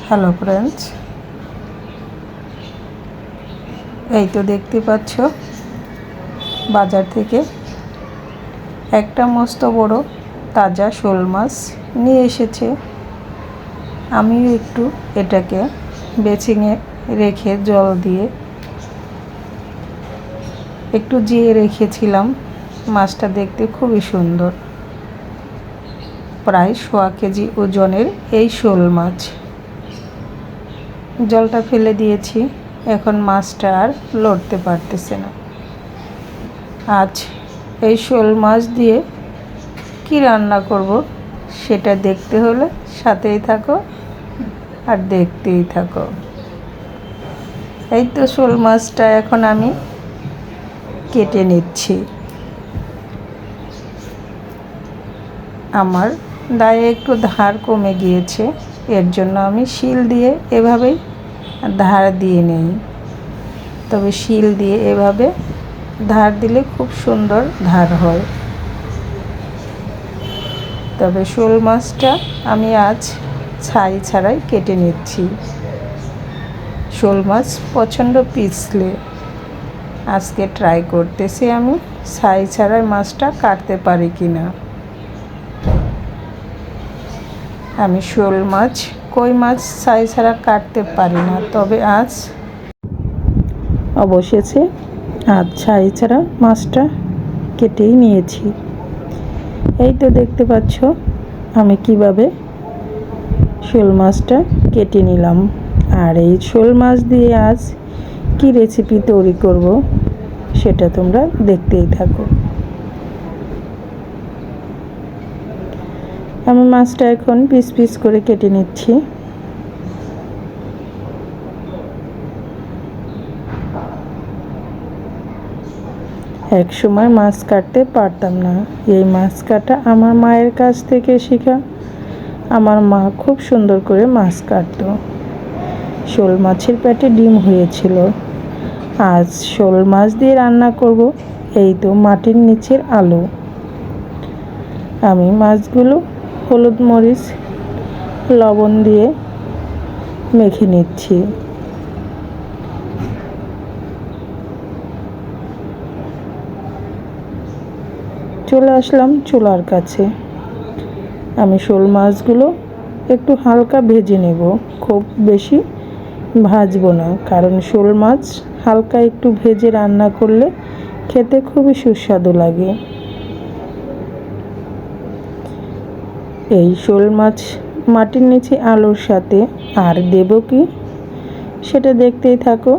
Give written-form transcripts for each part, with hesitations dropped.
Hello friends, এই তো দেখতে পাচ্ছ বাজার থেকে একটা মস্ত বড় তাজা শোল মাছ নিয়ে এসেছে। আমি একটু এটাকে বেচিংয়ে রেখে জল দিয়ে একটু জিয়ে রেখেছিলাম। মাছটা দেখতে খুবই সুন্দর, প্রায় 1.5 কেজি ওজনের এই শোল মাছ। জলটা ফেলে দিয়েছি, এখন মাছটা আর লড়তে পারতেছে না। আজ এই শোল মাছ দিয়ে কি রান্না করব সেটা দেখতে হলে সাথেই থাকো আর দেখতেই থাকো। এই তো শোল মাছটা এখন আমি কেটে নিচ্ছি। আমার দায়ে একটু ধার কমে গিয়েছে, এর জন্য আমি শিল দিয়ে এভাবেই ধার দিয়ে নেই। তবে শিল দিয়ে এভাবে ধার দিলে খুব সুন্দর ধার হয়। তবে শোল মাছটা আমি আজ ছাই ছাড়াই কেটে নিচ্ছি। শোল মাছ প্রচণ্ড পিছলে, আজকে ট্রাই করতেছি আমি ছাই ছাড়াই মাছটা কাটতে পারি কি না। আমি শোল মাছ, কই মাছ ছাই ছাড়া কাটতে পারি না, তবে আজ অবশেষে ছাই ছাড়া মাছটা কেটেই নিয়েছি। এই তো দেখতে পাচ্ছ আমি কিভাবে শোল মাছটা কেটে নিলাম। আর এই শোল মাছ দিয়ে আজ কি রেসিপি তৈরি করব সেটা তোমরা দেখতেই থাকো। আমি মাছটা এখন পিস পিস করে কেটে নিচ্ছি। এক সময় মাছ কাটতে পারতাম না, এই মাছ কাটা আমার মায়ের কাছ থেকে শেখা। আমার মা খুব সুন্দর করে মাছ কাটতো। শোল মাছের পেটে ডিম হয়েছিল। আজ শোল মাছ দিয়ে রান্না করব এই তো মাটির নিচের আলু। আমি মাছগুলো হলুদ মরিচ লবণ দিয়ে মেখে নিচ্ছি। চলে আসলাম চুলার কাছে। আমি শোল মাছগুলো একটু হালকা ভেজে নেব, খুব বেশি ভাজবো না, কারণ শোল মাছ হালকা একটু ভেজে রান্না করলে খেতে খুবই সুস্বাদু লাগে। এই শোল মাছ মাটির নিচে আলুর সাথে আর দেব কি সেটা দেখতেই থাকো।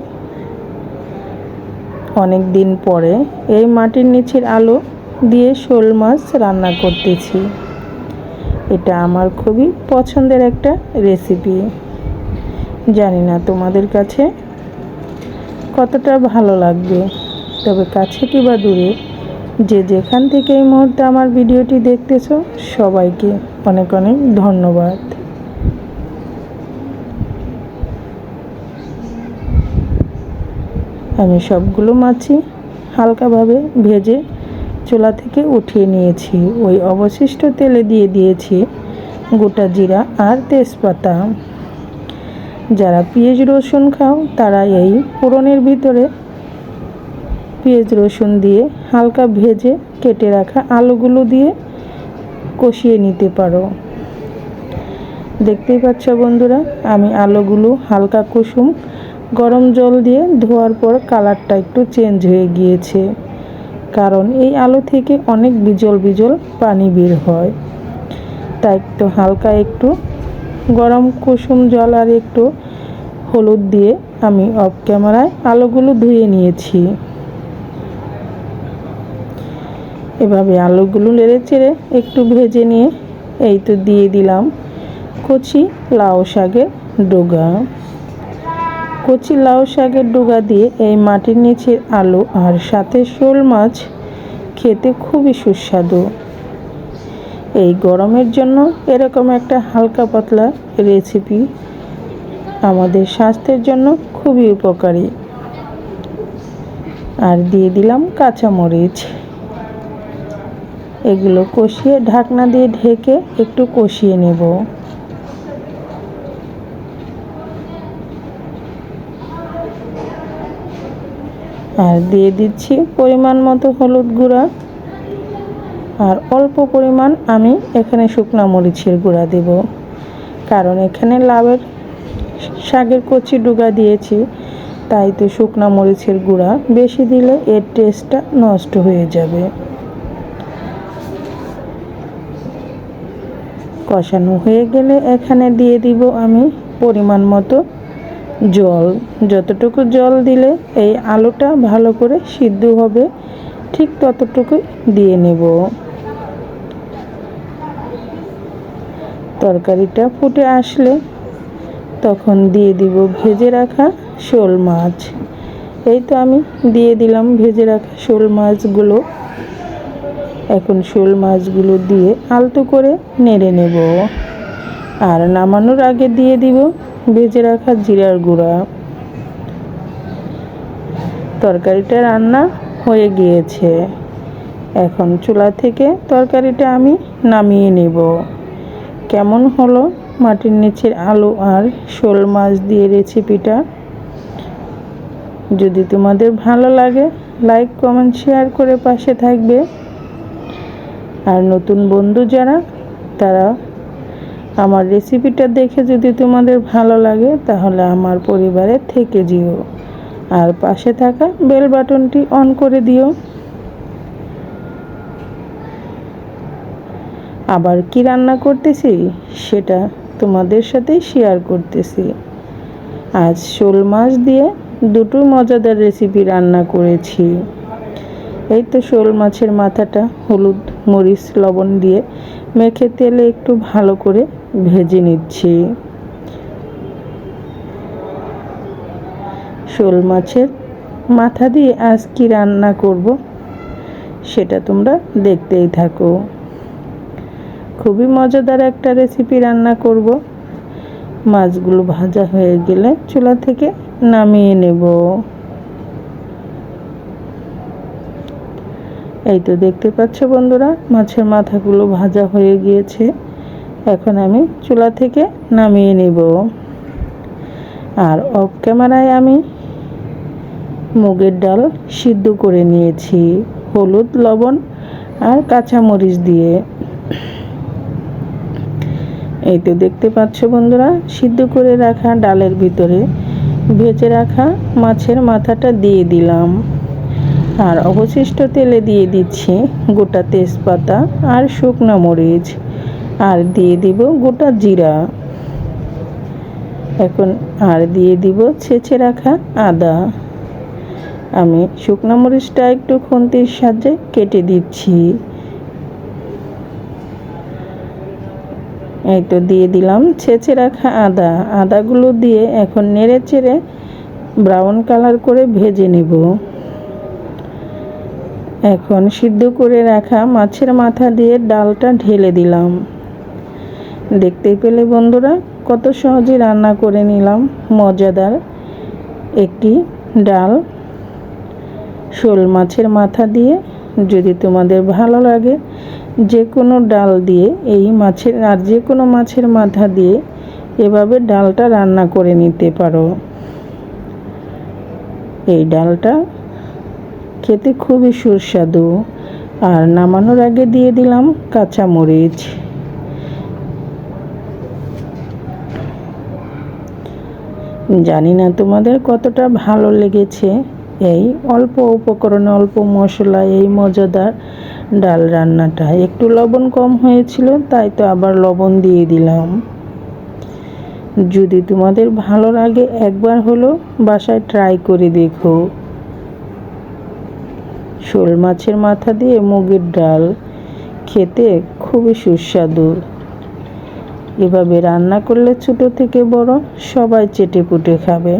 অনেক দিন পরে এই মাটির নিচের আলু দিয়ে শোল মাছ রান্না করতেছি। এটা আমার খুবই পছন্দের একটা রেসিপি। জানি না তোমাদের কাছে কতটা ভালো লাগবে, তবে কাছে কিংবা দূরে যে যেখান থেকে এই মুহূর্তে আমার ভিডিওটি দেখতেছো সবাইকে অনেক অনেক ধন্যবাদ। আমি সবগুলো মাছই হালকাভাবে ভেজে চুলা থেকে উঠিয়ে নিয়েছি। ওই অবশিষ্ট তেলে দিয়ে দিয়েছি গোটা জিরা আর তেজপাতা। যারা পেঁয়াজ রসুন খাও তারা এই ফোড়নের ভিতরে পেঁয়াজ রসুন দিয়ে হালকা ভেজে কেটে রাখা আলুগুলো দিয়ে কষিয়ে নিতে পারো। দেখতেই পাচ্ছ বন্ধুরা, আমি আলুগুলো হালকা কুসুম গরম জল দিয়ে ধোয়ার পর কালারটা একটু চেঞ্জ হয়ে গিয়েছে, কারণ এই আলু থেকে অনেক বিজল বিজল পানি বের হয়। তাই একটু হালকা একটু গরম কুসুম জল আর একটু হলুদ দিয়ে আমি অফ ক্যামেরায় আলুগুলো ধুয়ে নিয়েছি। এভাবে আলুগুলো নেড়ে চেড়ে একটু ভেজে নিয়ে এই তো দিয়ে দিলাম কচি লাউ শাকের ডগা। কচি লাউ শাকের ডগা দিয়ে এই মাটির নিচের আলু আর সাথে শোল মাছ খেতে খুবই সুস্বাদু। এই গরমের জন্য এরকম একটা হালকা পাতলা রেসিপি আমাদের স্বাস্থ্যের জন্য খুবই উপকারী। আর দিয়ে দিলাম কাঁচামরিচ। এগুলো কষিয়ে ঢাকনা দিয়ে ঢেকে একটু কষিয়ে নেব। আর দিয়ে দিচ্ছি পরিমাণ মতো হলুদ গুঁড়া, আর অল্প পরিমাণ আমি এখানে শুকনো মরিচের গুঁড়া দেব, কারণ এখানে লাউয়ের শাকের কচি ডুগা দিয়েছি, তাই তো শুকনো মরিচের গুঁড়া বেশি দিলে এর টেস্টটা নষ্ট হয়ে যাবে। কষানো হয়ে গেলে এখানে দিয়ে দিব আমি পরিমাণ মতো জল। যতটুকু জল দিলে এই আলুটা ভালো করে সিদ্ধ হবে, ঠিক ততটুকুই দিয়ে নেব। তরকারিটা ফুটে আসলে তখন দিয়ে দিব ভেজে রাখা শোল মাছ। এই তো আমি দিয়ে দিলাম ভেজে রাখা শোল মাছগুলো। এখন শোল মাছগুলো দিয়ে আলতো করে নেড়ে নেব, আর নামানোর আগে দিয়ে দিব ভেজে রাখা জিরার গুঁড়া। তরকারিটা রান্না হয়ে গিয়েছে, এখন চুলা থেকে তরকারিটা আমি নামিয়ে নেব। কেমন হলো মাটির নিচের আলু আর শোল মাছ দিয়ে রেসিপিটা? যদি তোমাদের ভালো লাগে লাইক কমেন্ট শেয়ার করে পাশে থাকবে, আর নতুন বন্ধু যারা তারা আমার রেসিপিটা দেখে যদি তোমাদের ভালো লাগে তাহলে আমার পরিবারে থেকে যেও, আর পাশে থাকা বেল বাটনটি অন করে দিও। আবার কি রান্না করতেছি সেটা তোমাদের সাথে শেয়ার করতেছি। আজ শোল মাছ দিয়ে দুটো মজাদার রেসিপি রান্না করেছি। এই তো শোল মাছের মাথাটা হলুদ মরিচ লবণ দিয়ে মেখে তেলে একটু ভালো করে ভেজে নিচ্ছি। শোল মাছের মাথা দিয়ে আজ কি রান্না করব সেটা তোমরা দেখতেই থাকো। খুবই মজাদার একটা রেসিপি রান্না করব। মাছগুলো ভাজা হয়ে গেলে চুলা থেকে নামিয়ে নেব। এই তো দেখতে পাচ্ছ বন্ধুরা, মাছের মাথাগুলো ভাজা হয়ে গিয়েছে। এখন আমি চুলা থেকে নামিয়ে নেব। আর অফ ক্যামেরায় আমি মুগের ডাল সিদ্ধ করে নিয়েছি হলুদ লবণ আর কাঁচামরিচ দিয়ে। এই তো দেখতে পাচ্ছ বন্ধুরা, সিদ্ধ করে রাখা ডালের ভিতরে ভেজে রাখা মাছের মাথাটা দিয়ে দিলাম, আর অবশিষ্ট তেলে দিয়ে দিচ্ছি গোটা তেজপাতা আর শুকনো মরিচ, আর দিয়ে দিব গোটা জিরা। এখন আর দিয়ে দিব ছেঁচে রাখা আদা। আমি শুকনো মরিচটা একটু খুন্তির সাহায্যে কেটে দিচ্ছি। এই তো দিয়ে দিলাম ছেঁচে রাখা আদা। আদাগুলো দিয়ে এখন নেড়ে চেড়ে ব্রাউন কালার করে ভেজে নেব। এখন সিদ্ধ করে রাখা মাছের মাথা দিয়ে ডালটা ঢেলে দিলাম। দেখতেই পেলে বন্ধুরা কত সহজে রান্না করে নিলাম মজাদার একটি ডাল শোল মাছের মাথা দিয়ে। যদি তোমাদের ভালো লাগে যে কোনো ডাল দিয়ে এই মাছের আর যে কোনো মাছের মাথা দিয়ে এভাবে ডালটা রান্না করে নিতে পারো। এই ডালটা খেতে খুবই সুস্বাদু। আর নামানোর আগে দিয়ে দিলাম কাঁচামরিচ। জানি না তোমাদের কতটা ভালো লেগেছে এই অল্প উপকরণে অল্প মশলা এই মজাদার ডাল রান্নাটা। একটু লবণ কম হয়েছিল তাই তো আবার লবণ দিয়ে দিলাম। যদি তোমাদের ভালো লাগে একবার হলো বাসায় ট্রাই করে দেখো। শোল মাছের মাথা দিয়ে মুগের ডাল খেতে খুবই সুস্বাদু। এভাবে রান্না করলে ছোট থেকে বড় সবাই চেটেপুটে খাবে।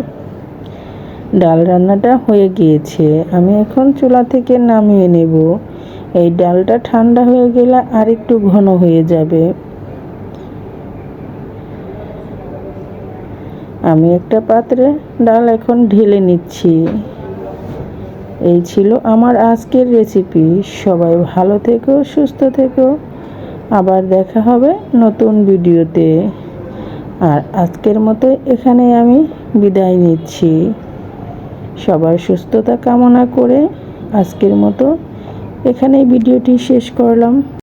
ডাল রান্নাটা হয়ে গিয়েছে, আমি এখন চুলা থেকে নামিয়ে নেব। এই ডালটা ঠান্ডা হয়ে গেলে আর একটু ঘন হয়ে যাবে। আমি একটা পাত্রে ডাল এখন ঢেলে নিচ্ছি। এই ছিল আমার আজকের রেসিপি। সবাই ভালো থেকো, সুস্থ থেকো। আবার দেখা হবে নতুন ভিডিওতে। আর আজকের মতো এখানে আমি বিদায় নিচ্ছি। সবার সুস্থতা কামনা করে আজকের মতো এখানেই ভিডিওটি শেষ করলাম।